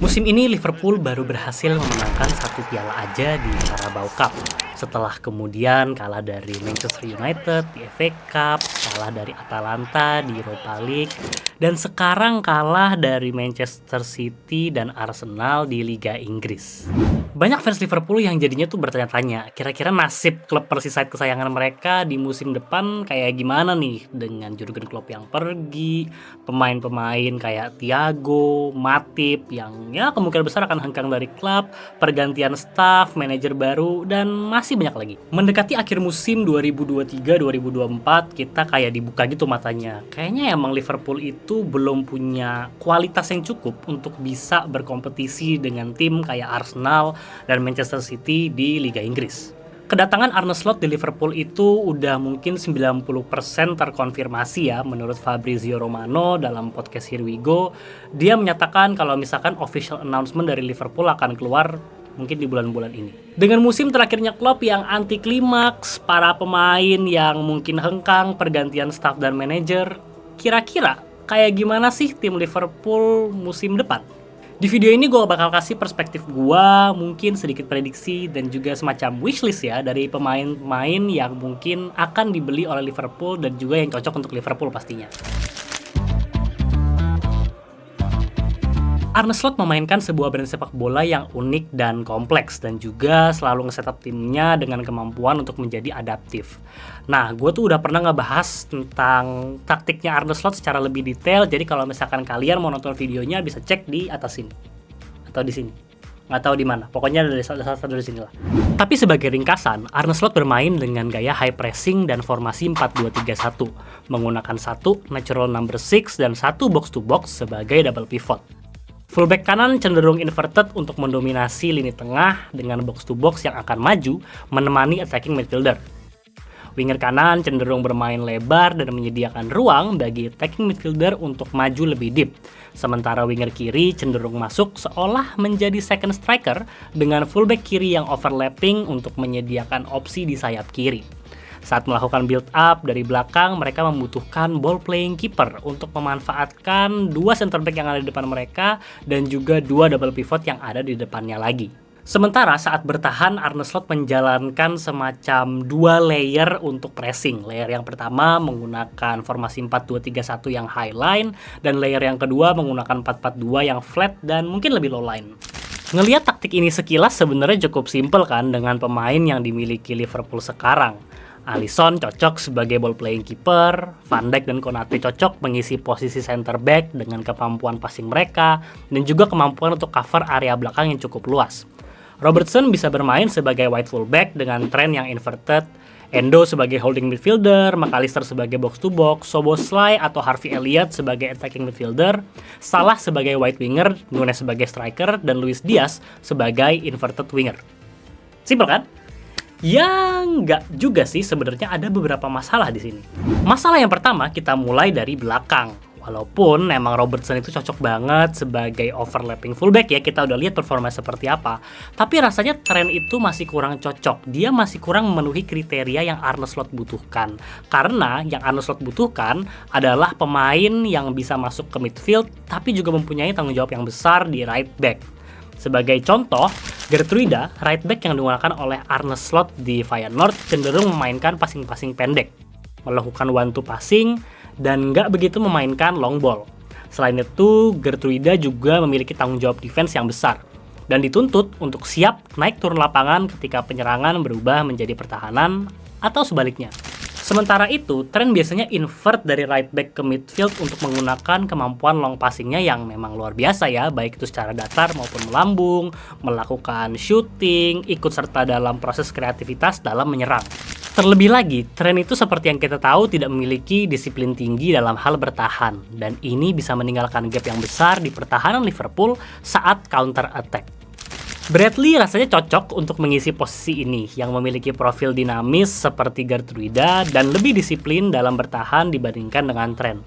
Musim ini Liverpool baru berhasil memenangkan satu piala aja di Carabao Cup. Setelah kemudian kalah dari Manchester United di FA Cup, kalah dari Atalanta di Europa League, dan sekarang kalah dari Manchester City dan Arsenal di Liga Inggris. Banyak fans Liverpool yang jadinya tuh bertanya-tanya, kira-kira nasib klub Merseyside kesayangan mereka di musim depan kayak gimana nih dengan Jurgen Klopp yang pergi, pemain-pemain kayak Thiago, Matip yang ya kemungkinan besar akan hengkang dari klub, pergantian staff, manajer baru, dan masih banyak lagi. Mendekati akhir musim 2023-2024, kita kayak dibuka gitu matanya. Kayaknya emang Liverpool itu belum punya kualitas yang cukup untuk bisa berkompetisi dengan tim kayak Arsenal dan Manchester City di Liga Inggris. Kedatangan Arne Slot di Liverpool itu udah mungkin 90% terkonfirmasi ya menurut Fabrizio Romano dalam podcast Here We Go. Dia menyatakan kalau misalkan official announcement dari Liverpool akan keluar mungkin di bulan-bulan ini. Dengan musim terakhirnya Klopp yang anti klimaks, para pemain yang mungkin hengkang, pergantian staff dan manajer, kira-kira kayak gimana sih tim Liverpool musim depan? Di video ini gue bakal kasih perspektif gue, mungkin sedikit prediksi dan juga semacam wishlist ya dari pemain-pemain yang mungkin akan dibeli oleh Liverpool dan juga yang cocok untuk Liverpool pastinya. Arne Slot memainkan sebuah brand sepak bola yang unik dan kompleks dan juga selalu nge-setup timnya dengan kemampuan untuk menjadi adaptif. Nah, gue tuh udah pernah ngebahas tentang taktiknya Arne Slot secara lebih detail, jadi kalau misalkan kalian mau nonton videonya bisa cek di atas sini atau di sini. Nggak tahu di mana, pokoknya dari salah satu di sini lah. Tapi sebagai ringkasan, Arne Slot bermain dengan gaya high pressing dan formasi 4-2-3-1, menggunakan satu natural number 6 dan satu box to box sebagai double pivot. Fullback kanan cenderung inverted untuk mendominasi lini tengah dengan box to box yang akan maju menemani attacking midfielder. Winger kanan cenderung bermain lebar dan menyediakan ruang bagi attacking midfielder untuk maju lebih deep. Sementara winger kiri cenderung masuk seolah menjadi second striker dengan fullback kiri yang overlapping untuk menyediakan opsi di sayap kiri. Saat melakukan build up dari belakang, mereka membutuhkan ball playing keeper untuk memanfaatkan dua center back yang ada di depan mereka dan juga dua double pivot yang ada di depannya lagi. Sementara saat bertahan, Arne Slot menjalankan semacam dua layer untuk pressing. Layer yang pertama menggunakan formasi 4-2-3-1 yang high line, dan layer yang kedua menggunakan 4-4-2 yang flat dan mungkin lebih low line. Ngelihat taktik ini sekilas sebenarnya cukup simpel kan dengan pemain yang dimiliki Liverpool sekarang. Alisson cocok sebagai ball playing keeper, Van Dijk dan Konate cocok mengisi posisi center back dengan kemampuan passing mereka dan juga kemampuan untuk cover area belakang yang cukup luas. Robertson bisa bermain sebagai wide fullback dengan tren yang inverted, Endo sebagai holding midfielder, McAllister sebagai box to box, Szoboszlai atau Harvey Elliott sebagai attacking midfielder, Salah sebagai wide winger, Nunes sebagai striker, dan Luis Diaz sebagai inverted winger. Simpel kan? Ya nggak juga sih, sebenarnya ada beberapa masalah di sini. Masalah yang pertama kita mulai dari belakang. Walaupun emang Robertson itu cocok banget sebagai overlapping fullback ya, kita udah lihat performa seperti apa. Tapi rasanya tren itu masih kurang cocok. Dia masih kurang memenuhi kriteria yang Arne Slot butuhkan. Karena yang Arne Slot butuhkan adalah pemain yang bisa masuk ke midfield tapi juga mempunyai tanggung jawab yang besar di right back. Sebagai contoh, Geertruida, right back yang digunakan oleh Arne Slot di Feyenoord cenderung memainkan passing-passing pendek, melakukan one-two passing, dan nggak begitu memainkan long ball. Selain itu, Geertruida juga memiliki tanggung jawab defense yang besar, dan dituntut untuk siap naik turun lapangan ketika penyerangan berubah menjadi pertahanan, atau sebaliknya. Sementara itu, tren biasanya invert dari right back ke midfield untuk menggunakan kemampuan long passingnya yang memang luar biasa ya, baik itu secara datar maupun melambung, melakukan shooting, ikut serta dalam proses kreativitas dalam menyerang. Terlebih lagi, tren itu seperti yang kita tahu tidak memiliki disiplin tinggi dalam hal bertahan, dan ini bisa meninggalkan gap yang besar di pertahanan Liverpool saat counter attack. Bradley rasanya cocok untuk mengisi posisi ini yang memiliki profil dinamis seperti Geertruida dan lebih disiplin dalam bertahan dibandingkan dengan Trent.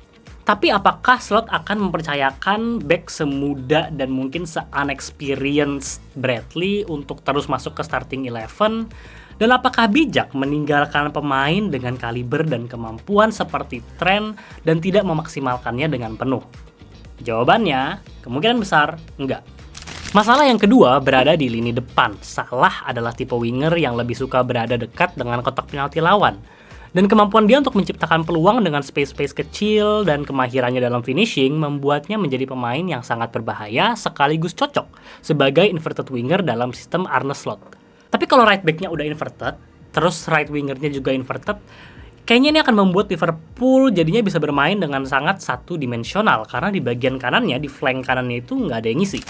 Tapi apakah Slot akan mempercayakan back semuda dan mungkin se-unexperienced Bradley untuk terus masuk ke starting 11? Dan apakah bijak meninggalkan pemain dengan kaliber dan kemampuan seperti Trent dan tidak memaksimalkannya dengan penuh? Jawabannya, kemungkinan besar enggak. Masalah yang kedua berada di lini depan. Salah adalah tipe winger yang lebih suka berada dekat dengan kotak penalti lawan. Dan kemampuan dia untuk menciptakan peluang dengan space-space kecil dan kemahirannya dalam finishing membuatnya menjadi pemain yang sangat berbahaya sekaligus cocok sebagai inverted winger dalam sistem Arne Slot. Tapi kalau right back-nya udah inverted, terus right winger-nya juga inverted, kayaknya ini akan membuat Liverpool jadinya bisa bermain dengan sangat satu dimensional karena di bagian kanannya, di flank kanannya itu nggak ada yang ngisi.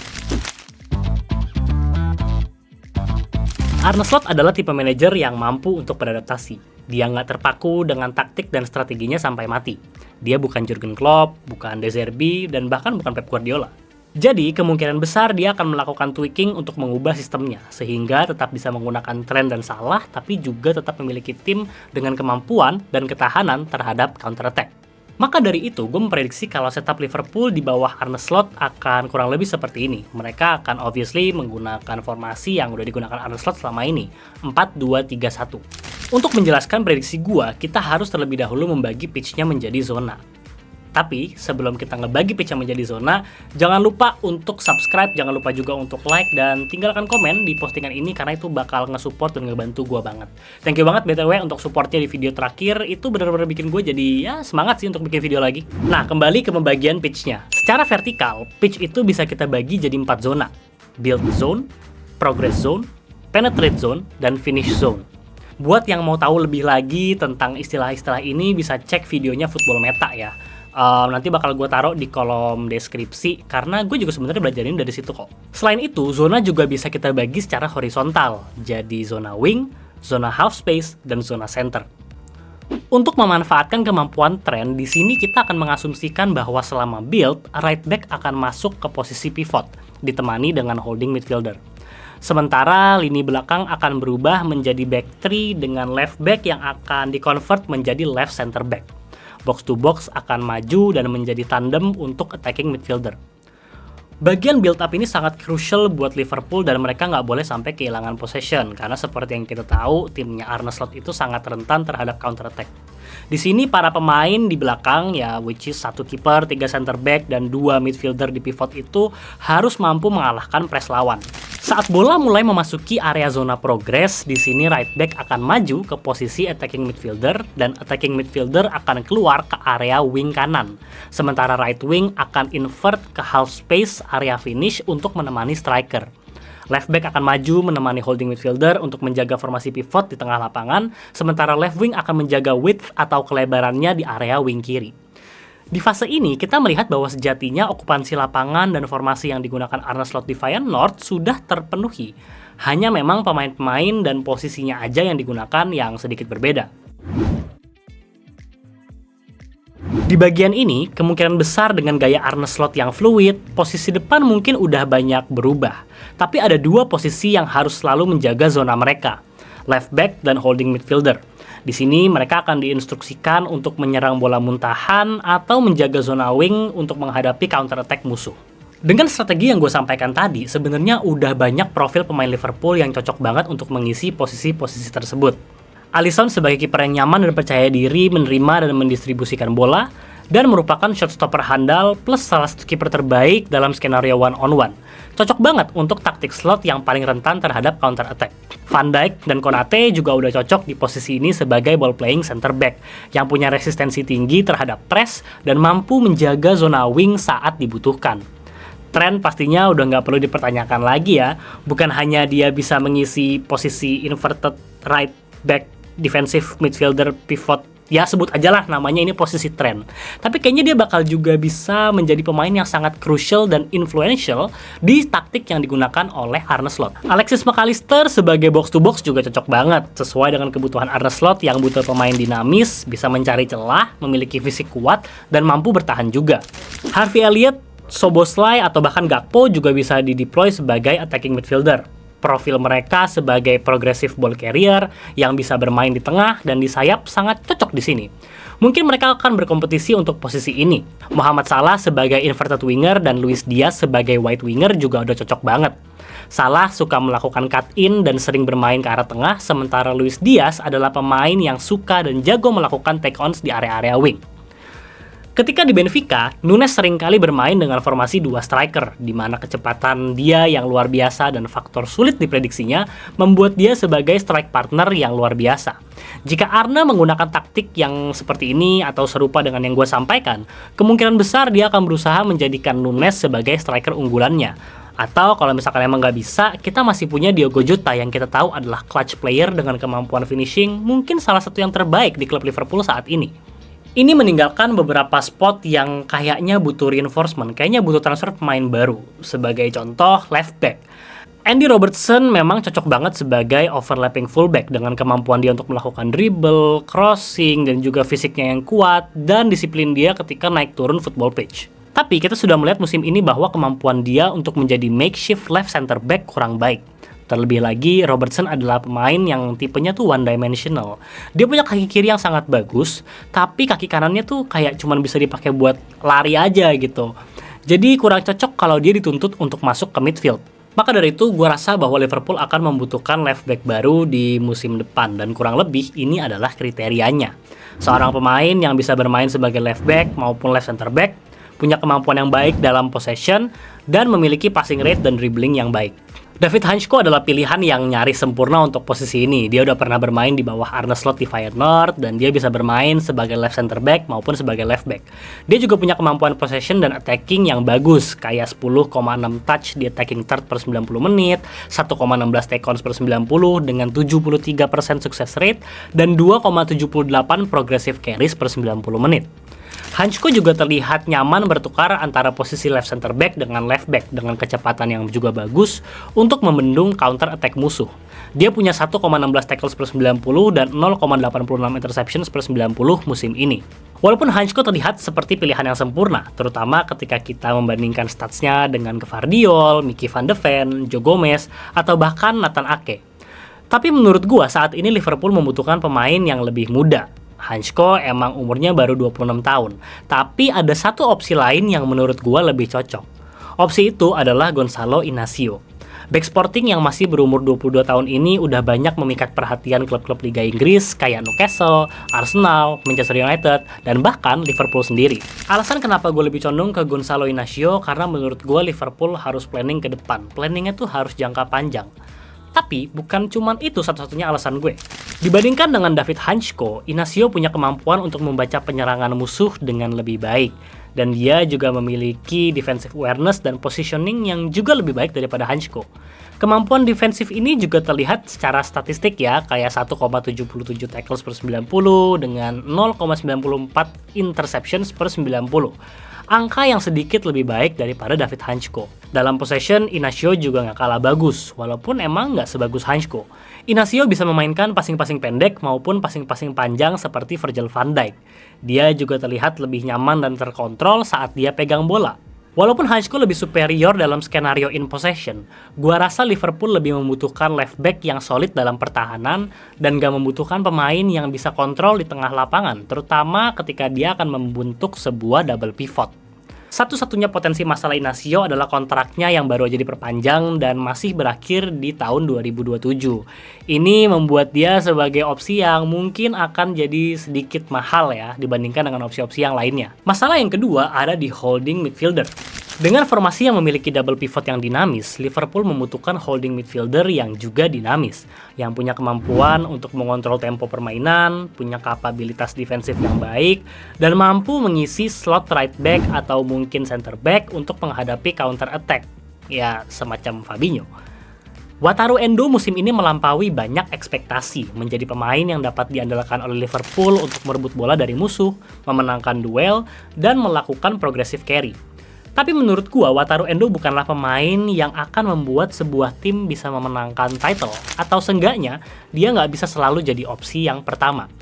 Arne Slot adalah tipe manajer yang mampu untuk beradaptasi. Dia nggak terpaku dengan taktik dan strateginya sampai mati. Dia bukan Jurgen Klopp, bukan De Zerbi, dan bahkan bukan Pep Guardiola. Jadi, kemungkinan besar dia akan melakukan tweaking untuk mengubah sistemnya, sehingga tetap bisa menggunakan tren dan salah, tapi juga tetap memiliki tim dengan kemampuan dan ketahanan terhadap counter-attack. Maka dari itu, gue memprediksi kalau setup Liverpool di bawah Arne Slot akan kurang lebih seperti ini. Mereka akan obviously menggunakan formasi yang udah digunakan Arne Slot selama ini, 4-2-3-1. Untuk menjelaskan prediksi gue, kita harus terlebih dahulu membagi pitch-nya menjadi zona. Tapi, sebelum kita ngebagi pitch-nya menjadi zona, jangan lupa untuk subscribe, jangan lupa juga untuk like, dan tinggalkan komen di postingan ini karena itu bakal nge-support dan ngebantu gue banget. Thank you banget BTW untuk supportnya di video terakhir, itu bener-bener bikin gue jadi ya semangat sih untuk bikin video lagi. Nah, kembali ke pembagian pitch-nya. Secara vertikal, pitch itu bisa kita bagi jadi 4 zona. Build zone, progress zone, penetrate zone, dan finish zone. Buat yang mau tahu lebih lagi tentang istilah-istilah ini, bisa cek videonya Football Meta ya. Nanti bakal gue taruh di kolom deskripsi karena gue juga sebenarnya belajarin dari situ kok. Selain itu, zona juga bisa kita bagi secara horizontal, jadi zona wing, zona half space, dan zona center. Untuk memanfaatkan kemampuan tren, di sini kita akan mengasumsikan bahwa selama build, right back akan masuk ke posisi pivot, ditemani dengan holding midfielder. Sementara lini belakang akan berubah menjadi back 3 dengan left back yang akan di-convert menjadi left center back. Box to box akan maju dan menjadi tandem untuk attacking midfielder. Bagian build up ini sangat crucial buat Liverpool dan mereka nggak boleh sampai kehilangan possession karena seperti yang kita tahu timnya Arne Slot itu sangat rentan terhadap counter attack. Di sini para pemain di belakang ya which is 1 kiper, 3 center back dan 2 midfielder di pivot itu harus mampu mengalahkan press lawan. Saat bola mulai memasuki area zona progress, di sini right back akan maju ke posisi attacking midfielder dan attacking midfielder akan keluar ke area wing kanan. Sementara right wing akan invert ke half space area finish untuk menemani striker. Left back akan maju menemani holding midfielder untuk menjaga formasi pivot di tengah lapangan, sementara left wing akan menjaga width atau kelebarannya di area wing kiri. Di fase ini, kita melihat bahwa sejatinya okupansi lapangan dan formasi yang digunakan Arne Slot di Feyenoord sudah terpenuhi. Hanya memang pemain-pemain dan posisinya aja yang digunakan yang sedikit berbeda. Di bagian ini, kemungkinan besar dengan gaya Arne Slot yang fluid, posisi depan mungkin udah banyak berubah. Tapi ada 2 posisi yang harus selalu menjaga zona mereka, left back dan holding midfielder. Di sini mereka akan diinstruksikan untuk menyerang bola muntahan atau menjaga zona wing untuk menghadapi counter attack musuh. Dengan strategi yang gue sampaikan tadi, sebenarnya udah banyak profil pemain Liverpool yang cocok banget untuk mengisi posisi-posisi tersebut. Alisson sebagai kiper yang nyaman dan percaya diri menerima dan mendistribusikan bola, dan merupakan shot stopper handal plus salah satu kiper terbaik dalam skenario one-on-one. Cocok banget untuk taktik slot yang paling rentan terhadap counter attack. Van Dijk dan Konate juga udah cocok di posisi ini sebagai ball playing center back yang punya resistensi tinggi terhadap press dan mampu menjaga zona wing saat dibutuhkan. Trent pastinya udah nggak perlu dipertanyakan lagi ya, bukan hanya dia bisa mengisi posisi inverted right back, defensive midfielder, pivot, ya sebut aja lah namanya ini posisi Trent. Tapi kayaknya dia bakal juga bisa menjadi pemain yang sangat crucial dan influential di taktik yang digunakan oleh Arne Slot. Alexis McAllister sebagai box to box juga cocok banget, sesuai dengan kebutuhan Arne Slot yang butuh pemain dinamis, bisa mencari celah, memiliki fisik kuat, dan mampu bertahan juga. Harvey Elliott, Szoboszlai, atau bahkan Gakpo juga bisa dideploy sebagai attacking midfielder. Profil mereka sebagai progressive ball carrier yang bisa bermain di tengah dan di sayap sangat cocok di sini. Mungkin mereka akan berkompetisi untuk posisi ini. Mohamed Salah sebagai inverted winger dan Luis Diaz sebagai wide winger juga udah cocok banget. Salah suka melakukan cut in dan sering bermain ke arah tengah, sementara Luis Diaz adalah pemain yang suka dan jago melakukan take ons di area-area wing. Ketika di Benfica, Nunes seringkali bermain dengan formasi dua striker, di mana kecepatan dia yang luar biasa dan faktor sulit diprediksinya membuat dia sebagai strike partner yang luar biasa. Jika Arne menggunakan taktik yang seperti ini atau serupa dengan yang gue sampaikan, kemungkinan besar dia akan berusaha menjadikan Nunes sebagai striker unggulannya. Atau kalau misalkan emang nggak bisa, kita masih punya Diogo Jota yang kita tahu adalah clutch player dengan kemampuan finishing, mungkin salah satu yang terbaik di klub Liverpool saat ini. Ini meninggalkan beberapa spot yang kayaknya butuh reinforcement, kayaknya butuh transfer pemain baru. Sebagai contoh, left back. Andy Robertson memang cocok banget sebagai overlapping fullback dengan kemampuan dia untuk melakukan dribble, crossing, dan juga fisiknya yang kuat, dan disiplin dia ketika naik turun football pitch. Tapi kita sudah melihat musim ini bahwa kemampuan dia untuk menjadi makeshift left center back kurang baik. Terlebih lagi, Robertson adalah pemain yang tipenya tuh one dimensional. Dia punya kaki kiri yang sangat bagus, tapi kaki kanannya tuh kayak cuman bisa dipakai buat lari aja gitu. Jadi kurang cocok kalau dia dituntut untuk masuk ke midfield. Maka dari itu, gue rasa bahwa Liverpool akan membutuhkan left back baru di musim depan, dan kurang lebih ini adalah kriterianya. Seorang pemain yang bisa bermain sebagai left back maupun left center back, punya kemampuan yang baik dalam possession, dan memiliki passing rate dan dribbling yang baik. David Hansko adalah pilihan yang nyaris sempurna untuk posisi ini. Dia udah pernah bermain di bawah Arne Slot di Feyenoord, dan dia bisa bermain sebagai left center back maupun sebagai left back. Dia juga punya kemampuan possession dan attacking yang bagus, kayak 10,6 touch di attacking third per 90 menit, 1,16 take ons per 90 dengan 73% success rate, dan 2,78 progressive carries per 90 menit. Hansko juga terlihat nyaman bertukar antara posisi left center back dengan left back dengan kecepatan yang juga bagus untuk membendung counter attack musuh. Dia punya 1,16 tackles per 90 dan 0,86 interceptions per 90 musim ini. Walaupun Hansko terlihat seperti pilihan yang sempurna, terutama ketika kita membandingkan statsnya dengan Gvardiol, Mickey van de Ven, Joe Gomez, atau bahkan Nathan Ake. Tapi menurut gua saat ini Liverpool membutuhkan pemain yang lebih muda. Hansko emang umurnya baru 26 tahun, tapi ada satu opsi lain yang menurut gua lebih cocok. Opsi itu adalah Gonçalo Inacio. Back Sporting yang masih berumur 22 tahun ini udah banyak memikat perhatian klub-klub Liga Inggris kayak Newcastle, Arsenal, Manchester United, dan bahkan Liverpool sendiri. Alasan kenapa gue lebih condong ke Gonçalo Inacio karena menurut gue Liverpool harus planning ke depan. Planningnya tuh harus jangka panjang. Tapi bukan cuman itu satu-satunya alasan gue. Dibandingkan dengan David Hansko, Inacio punya kemampuan untuk membaca penyerangan musuh dengan lebih baik. Dan dia juga memiliki defensive awareness dan positioning yang juga lebih baik daripada Hansko. Kemampuan defensif ini juga terlihat secara statistik ya, kayak 1,77 tackles per 90 dengan 0,94 interceptions per 90. Angka yang sedikit lebih baik daripada David Hansko. Dalam possession, Inacio juga nggak kalah bagus, walaupun emang nggak sebagus Hansko. Inacio bisa memainkan passing-passing pendek maupun passing-passing panjang seperti Virgil van Dijk. Dia juga terlihat lebih nyaman dan terkontrol saat dia pegang bola. Walaupun Hansko lebih superior dalam skenario in possession, gua rasa Liverpool lebih membutuhkan left back yang solid dalam pertahanan dan gak membutuhkan pemain yang bisa kontrol di tengah lapangan, terutama ketika dia akan membentuk sebuah double pivot. Satu-satunya potensi masalah Inacio adalah kontraknya yang baru aja diperpanjang dan masih berakhir di tahun 2027. Ini membuat dia sebagai opsi yang mungkin akan jadi sedikit mahal ya dibandingkan dengan opsi-opsi yang lainnya. Masalah yang kedua ada di holding midfielder. Dengan formasi yang memiliki double pivot yang dinamis, Liverpool membutuhkan holding midfielder yang juga dinamis, yang punya kemampuan untuk mengontrol tempo permainan, punya kapabilitas defensif yang baik, dan mampu mengisi slot right back atau mungkin center back untuk menghadapi counter attack, ya semacam Fabinho. Wataru Endo musim ini melampaui banyak ekspektasi, menjadi pemain yang dapat diandalkan oleh Liverpool untuk merebut bola dari musuh, memenangkan duel, dan melakukan progressive carry. Tapi menurut gua, Wataru Endo bukanlah pemain yang akan membuat sebuah tim bisa memenangkan title, atau seenggaknya dia nggak bisa selalu jadi opsi yang pertama.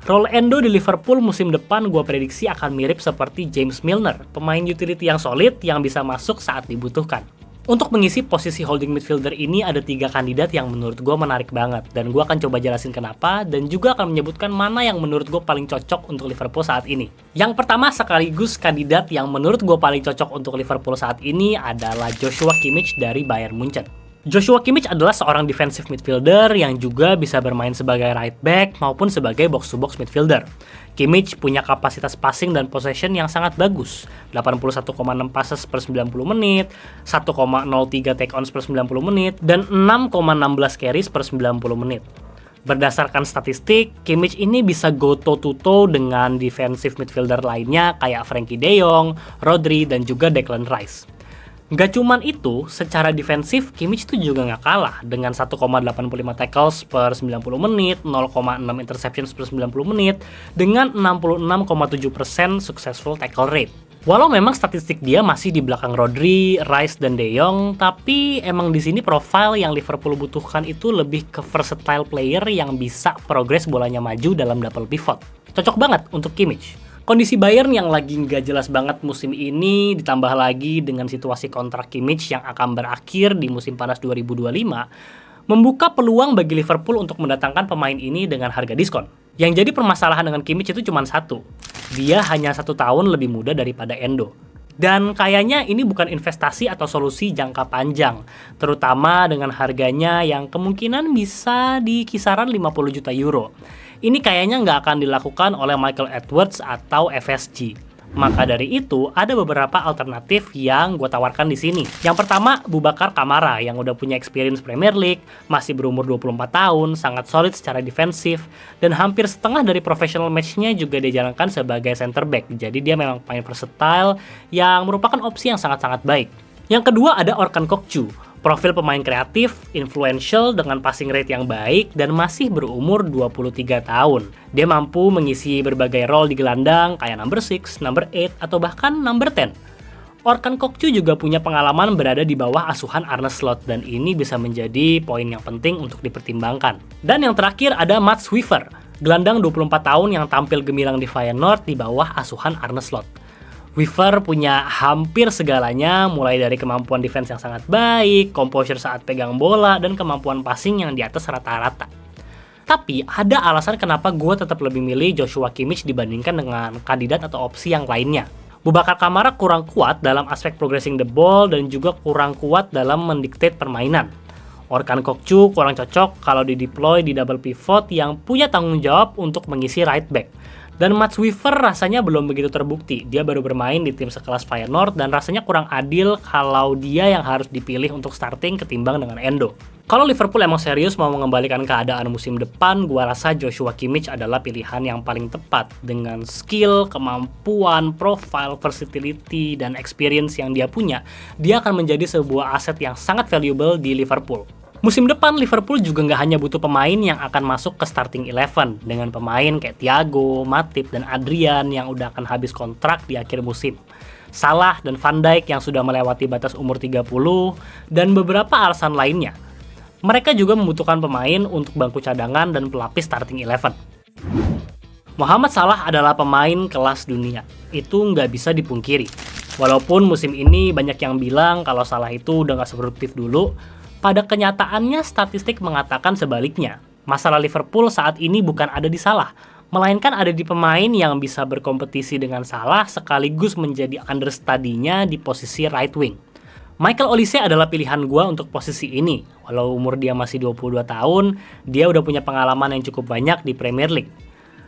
Role Endo di Liverpool musim depan gua prediksi akan mirip seperti James Milner, pemain utility yang solid yang bisa masuk saat dibutuhkan. Untuk mengisi posisi holding midfielder ini ada 3 kandidat yang menurut gue menarik banget. Dan gue akan coba jelasin kenapa dan juga akan menyebutkan mana yang menurut gue paling cocok untuk Liverpool saat ini. Yang pertama sekaligus kandidat yang menurut gue paling cocok untuk Liverpool saat ini adalah Joshua Kimmich dari Bayern Munchen. Joshua Kimmich adalah seorang defensive midfielder yang juga bisa bermain sebagai right back maupun sebagai box-to-box midfielder. Kimmich punya kapasitas passing dan possession yang sangat bagus, 81,6 passes per 90 menit, 1,03 take-ons per 90 menit, dan 6,16 carries per 90 menit. Berdasarkan statistik, Kimmich ini bisa go toe-to-toe dengan defensive midfielder lainnya kayak Frenkie de Jong, Rodri, dan juga Declan Rice. Gak cuman itu, secara defensif Kimmich tuh juga gak kalah dengan 1,85 tackles per 90 menit, 0,6 interceptions per 90 menit, dengan 66,7% successful tackle rate. Walau memang statistik dia masih di belakang Rodri, Rice, dan De Jong, tapi emang di sini profile yang Liverpool butuhkan itu lebih ke versatile player yang bisa progres bolanya maju dalam double pivot. Cocok banget untuk Kimmich. Kondisi Bayern yang lagi nggak jelas banget musim ini, ditambah lagi dengan situasi kontrak Kimmich yang akan berakhir di musim panas 2025, membuka peluang bagi Liverpool untuk mendatangkan pemain ini dengan harga diskon. Yang jadi permasalahan dengan Kimmich itu cuma satu, dia hanya 1 tahun lebih muda daripada Endo. Dan kayaknya ini bukan investasi atau solusi jangka panjang, terutama dengan harganya yang kemungkinan bisa di kisaran 50 juta euro. Ini kayaknya nggak akan dilakukan oleh Michael Edwards atau FSG. Maka dari itu, ada beberapa alternatif yang gue tawarkan di sini. Yang pertama, Boubacar Kamara yang udah punya experience Premier League, masih berumur 24 tahun, sangat solid secara defensif, dan hampir setengah dari professional match-nya juga dijalankan sebagai center back. Jadi dia memang pemain versatile yang merupakan opsi yang sangat-sangat baik. Yang kedua ada Orkan Kokcu. Profil pemain kreatif, influential dengan passing rate yang baik, dan masih berumur 23 tahun. Dia mampu mengisi berbagai role di gelandang kayak number 6, number 8, atau bahkan number 10. Orkan Kokcu juga punya pengalaman berada di bawah asuhan Arne Slot, dan ini bisa menjadi poin yang penting untuk dipertimbangkan. Dan yang terakhir ada Mats Wiever, gelandang 24 tahun yang tampil gemilang di Feyenoord di bawah asuhan Arne Slot. Wiever punya hampir segalanya, mulai dari kemampuan defense yang sangat baik, composure saat pegang bola, dan kemampuan passing yang di atas rata-rata. Tapi ada alasan kenapa gue tetap lebih milih Joshua Kimmich dibandingkan dengan kandidat atau opsi yang lainnya. Boubacar Kamara kurang kuat dalam aspek progressing the ball dan juga kurang kuat dalam mendiktate permainan. Orkan Kokcu kurang cocok kalau dideploy di double pivot yang punya tanggung jawab untuk mengisi right back. Dan Mats Wiever rasanya belum begitu terbukti. Dia baru bermain di tim sekelas Feyenoord dan rasanya kurang adil kalau dia yang harus dipilih untuk starting ketimbang dengan Endo. Kalau Liverpool emang serius mau mengembalikan keadaan musim depan, gua rasa Joshua Kimmich adalah pilihan yang paling tepat. Dengan skill, kemampuan, profile, versatility, dan experience yang dia punya, dia akan menjadi sebuah aset yang sangat valuable di Liverpool. Musim depan Liverpool juga nggak hanya butuh pemain yang akan masuk ke starting 11 dengan pemain kayak Thiago, Matip, dan Adrian yang udah akan habis kontrak di akhir musim. Salah dan Van Dijk yang sudah melewati batas umur 30 dan beberapa alasan lainnya. Mereka juga membutuhkan pemain untuk bangku cadangan dan pelapis starting 11. Mohamed Salah adalah pemain kelas dunia. Itu nggak bisa dipungkiri. Walaupun musim ini banyak yang bilang kalau Salah itu udah nggak seproduktif dulu, pada kenyataannya statistik mengatakan sebaliknya. Masalah Liverpool saat ini bukan ada di Salah, melainkan ada di pemain yang bisa berkompetisi dengan Salah sekaligus menjadi understudy-nya di posisi right wing. Michael Olise adalah pilihan gua untuk posisi ini. Walau umur dia masih 22 tahun, dia udah punya pengalaman yang cukup banyak di Premier League.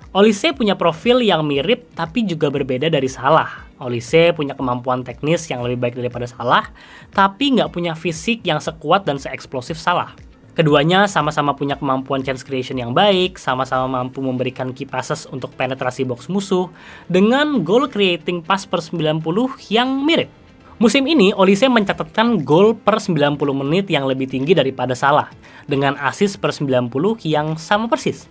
Olise punya profil yang mirip tapi juga berbeda dari Salah. Olise punya kemampuan teknis yang lebih baik daripada Salah, tapi nggak punya fisik yang sekuat dan seeksplosif Salah. Keduanya sama-sama punya kemampuan chance creation yang baik, sama-sama mampu memberikan key passes untuk penetrasi box musuh, dengan goal creating pass per 90 yang mirip. Musim ini, Olise mencatatkan gol per 90 menit yang lebih tinggi daripada Salah, dengan assist per 90 yang sama persis.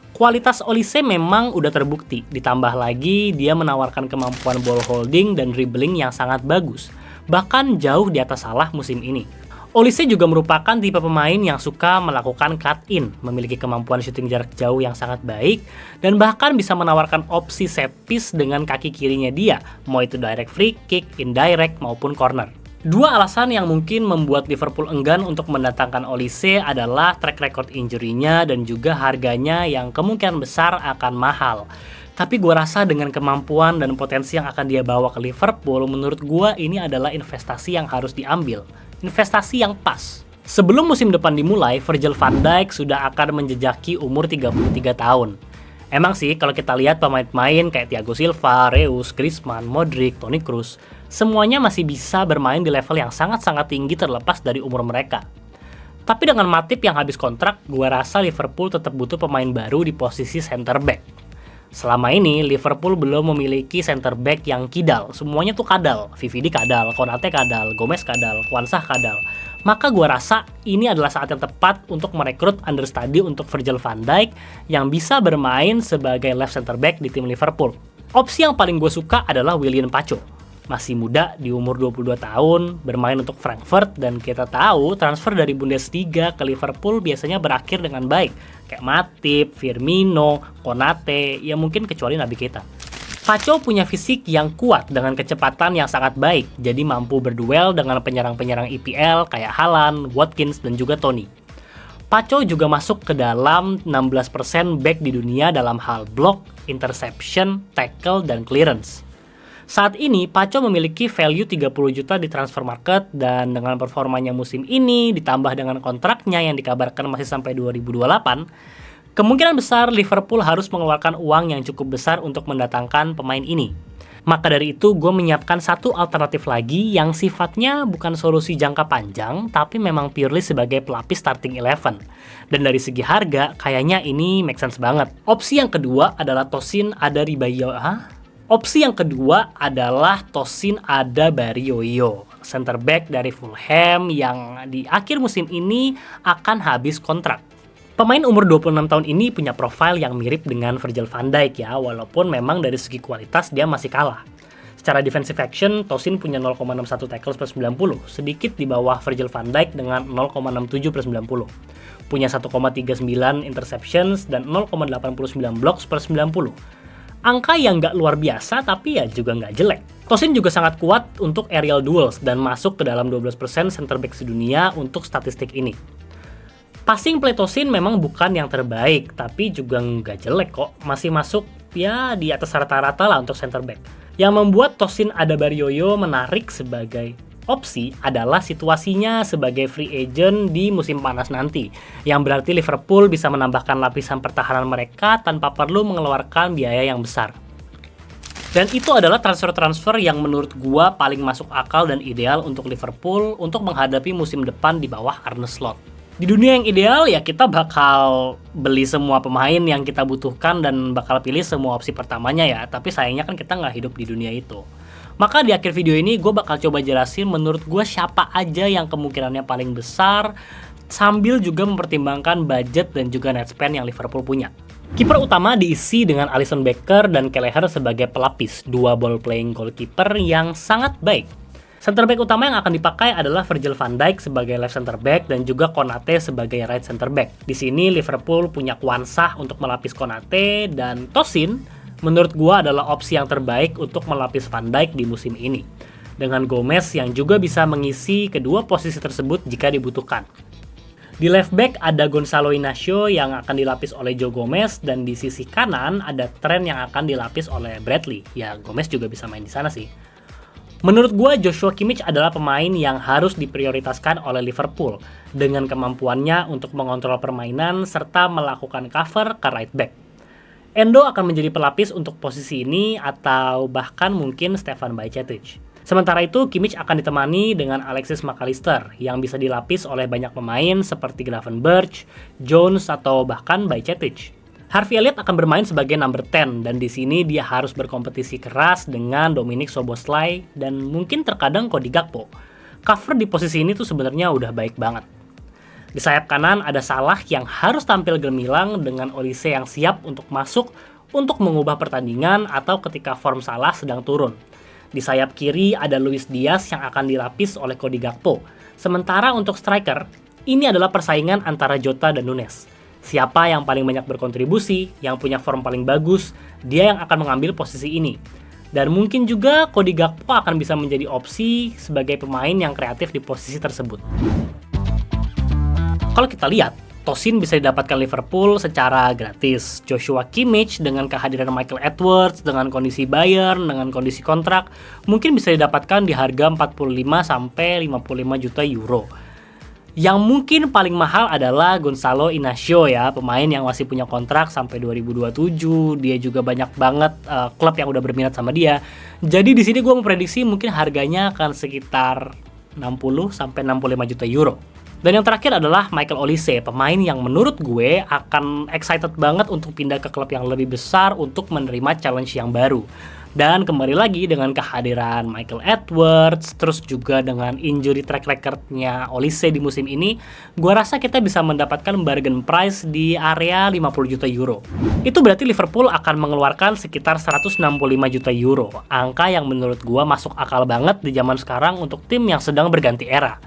Kualitas Olise memang udah terbukti, ditambah lagi dia menawarkan kemampuan ball holding dan dribbling yang sangat bagus, bahkan jauh di atas Salah musim ini. Olise juga merupakan tipe pemain yang suka melakukan cut-in, memiliki kemampuan shooting jarak jauh yang sangat baik, dan bahkan bisa menawarkan opsi set piece dengan kaki kirinya dia, mau itu direct free kick, indirect, maupun corner. Dua alasan yang mungkin membuat Liverpool enggan untuk mendatangkan Olise adalah track record injury-nya dan juga harganya yang kemungkinan besar akan mahal. Tapi gue rasa dengan kemampuan dan potensi yang akan dia bawa ke Liverpool, menurut gue ini adalah investasi yang harus diambil. Investasi yang pas. Sebelum musim depan dimulai, Virgil van Dijk sudah akan menjejaki umur 33 tahun. Emang sih kalau kita lihat pemain-pemain kayak Thiago Silva, Reus, Griezmann, Modric, Toni Kroos, semuanya masih bisa bermain di level yang sangat-sangat tinggi terlepas dari umur mereka. Tapi dengan Matip yang habis kontrak, gua rasa Liverpool tetap butuh pemain baru di posisi center back. Selama ini, Liverpool belum memiliki center back yang kidal. Semuanya tuh kadal. VVD kadal, Konate kadal, Gomez kadal, Kwanzaa kadal. Maka gua rasa ini adalah saat yang tepat untuk merekrut understudy untuk Virgil van Dijk yang bisa bermain sebagai left center back di tim Liverpool. Opsi yang paling gue suka adalah Willian Pacho. Masih muda di umur 22 tahun, bermain untuk Frankfurt, dan kita tahu transfer dari Bundesliga ke Liverpool biasanya berakhir dengan baik. Kayak Matip, Firmino, Konate, ya mungkin kecuali Naby Keita. Pacho punya fisik yang kuat dengan kecepatan yang sangat baik, jadi mampu berduel dengan penyerang-penyerang EPL kayak Haaland, Watkins, dan juga Toni. Pacho juga masuk ke dalam 16% back di dunia dalam hal block, interception, tackle, dan clearance. Saat ini, Pacho memiliki value 30 juta di transfer market, dan dengan performanya musim ini ditambah dengan kontraknya yang dikabarkan masih sampai 2028, kemungkinan besar Liverpool harus mengeluarkan uang yang cukup besar untuk mendatangkan pemain ini. Maka dari itu, gue menyiapkan satu alternatif lagi yang sifatnya bukan solusi jangka panjang, tapi memang purely sebagai pelapis starting 11. Dan dari segi harga, kayaknya ini make sense banget. Opsi yang kedua adalah Tosin Adarabioyo. Opsi yang kedua adalah Tosin Adarabioyo, center back dari Fulham yang di akhir musim ini akan habis kontrak. Pemain umur 26 tahun ini punya profil yang mirip dengan Virgil van Dijk ya, walaupun memang dari segi kualitas dia masih kalah. Secara defensive action, Tosin punya 0,61 tackles per 90, sedikit di bawah Virgil van Dijk dengan 0,67 per 90. Punya 1,39 interceptions dan 0,89 blocks per 90. Angka yang nggak luar biasa, tapi ya juga nggak jelek. Tosin juga sangat kuat untuk aerial duels dan masuk ke dalam 12% center back sedunia untuk statistik ini. Passing play Tosin memang bukan yang terbaik, tapi juga nggak jelek kok. Masih masuk ya di atas rata-rata lah untuk center back. Yang membuat Tosin Adarabioyo menarik sebagai opsi adalah situasinya sebagai free agent di musim panas nanti, yang berarti Liverpool bisa menambahkan lapisan pertahanan mereka tanpa perlu mengeluarkan biaya yang besar. Dan itu adalah transfer-transfer yang menurut gua paling masuk akal dan ideal untuk Liverpool untuk menghadapi musim depan di bawah Arne Slot. Di dunia yang ideal ya kita bakal beli semua pemain yang kita butuhkan dan bakal pilih semua opsi pertamanya ya, tapi sayangnya kan kita nggak hidup di dunia itu. Maka di akhir video ini gue bakal coba jelasin menurut gue siapa aja yang kemungkinannya paling besar, sambil juga mempertimbangkan budget dan juga net spend yang Liverpool punya. Kiper utama diisi dengan Alisson Becker dan Kelleher sebagai pelapis, dua ball playing goalkeeper yang sangat baik. Center back utama yang akan dipakai adalah Virgil van Dijk sebagai left center back dan juga Konate sebagai right center back. Di sini Liverpool punya Kwanzaa untuk melapis Konate, dan Tosin menurut gua adalah opsi yang terbaik untuk melapis Van Dijk di musim ini, dengan Gomez yang juga bisa mengisi kedua posisi tersebut jika dibutuhkan. Di left back ada Gonzalo Inacio yang akan dilapis oleh Joe Gomez, dan di sisi kanan ada Trent yang akan dilapis oleh Bradley. Ya, Gomez juga bisa main di sana sih. Menurut gua Joshua Kimmich adalah pemain yang harus diprioritaskan oleh Liverpool dengan kemampuannya untuk mengontrol permainan serta melakukan cover ke right back. Endo akan menjadi pelapis untuk posisi ini atau bahkan mungkin Stefan Bajcetic. Sementara itu, Kimmich akan ditemani dengan Alexis Mac Allister yang bisa dilapis oleh banyak pemain seperti Gravenberch, Jones, atau bahkan Bajcetic. Harvey Elliott akan bermain sebagai number 10 dan di sini dia harus berkompetisi keras dengan Dominic Szoboszlai dan mungkin terkadang Cody Gakpo. Cover di posisi ini tuh sebenarnya udah baik banget. Di sayap kanan ada Salah yang harus tampil gemilang dengan Olise yang siap untuk masuk untuk mengubah pertandingan atau ketika form Salah sedang turun. Di sayap kiri ada Luis Diaz yang akan dilapis oleh Cody Gakpo. Sementara untuk striker, ini adalah persaingan antara Jota dan Nunes. Siapa yang paling banyak berkontribusi, yang punya form paling bagus, dia yang akan mengambil posisi ini. Dan mungkin juga Cody Gakpo akan bisa menjadi opsi sebagai pemain yang kreatif di posisi tersebut. Kalau kita lihat, Tosin bisa didapatkan Liverpool secara gratis. Joshua Kimmich dengan kehadiran Michael Edwards, dengan kondisi Bayern, dengan kondisi kontrak, mungkin bisa didapatkan di harga 45-55 juta euro. Yang mungkin paling mahal adalah Gonzalo Inacio ya, pemain yang masih punya kontrak sampai 2027. Dia juga banyak banget klub yang udah berminat sama dia. Jadi di sini gue memprediksi mungkin harganya akan sekitar 60 sampai 65 juta euro. Dan yang terakhir adalah Michael Olise, pemain yang menurut gue akan excited banget untuk pindah ke klub yang lebih besar untuk menerima challenge yang baru. Dan kembali lagi dengan kehadiran Michael Edwards, terus juga dengan injury track recordnya Olise di musim ini, gua rasa kita bisa mendapatkan bargain price di area 50 juta euro. Itu berarti Liverpool akan mengeluarkan sekitar 165 juta euro, angka yang menurut gua masuk akal banget di zaman sekarang untuk tim yang sedang berganti era.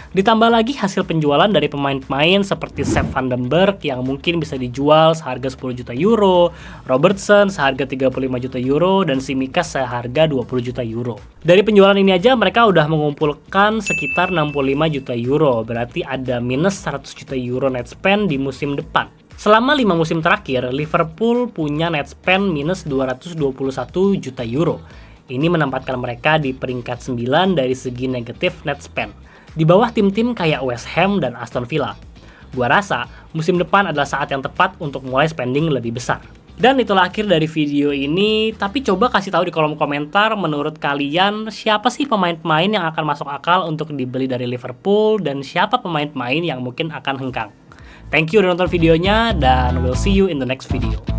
Ditambah lagi hasil penjualan dari pemain-pemain seperti Sepp van den Berg yang mungkin bisa dijual seharga 10 juta euro, Robertson seharga 35 juta euro, dan Tsimikas seharga 20 juta euro. Dari penjualan ini aja mereka udah mengumpulkan sekitar 65 juta euro, berarti ada minus 100 juta euro net spend di musim depan. Selama 5 musim terakhir, Liverpool punya net spend minus 221 juta euro. Ini menempatkan mereka di peringkat 9 dari segi negatif net spend, di bawah tim-tim kayak West Ham dan Aston Villa. Gua rasa musim depan adalah saat yang tepat untuk mulai spending lebih besar. Dan itulah akhir dari video ini, tapi coba kasih tahu di kolom komentar menurut kalian siapa sih pemain-pemain yang akan masuk akal untuk dibeli dari Liverpool dan siapa pemain-pemain yang mungkin akan hengkang. Thank you udah nonton videonya dan we'll see you in the next video.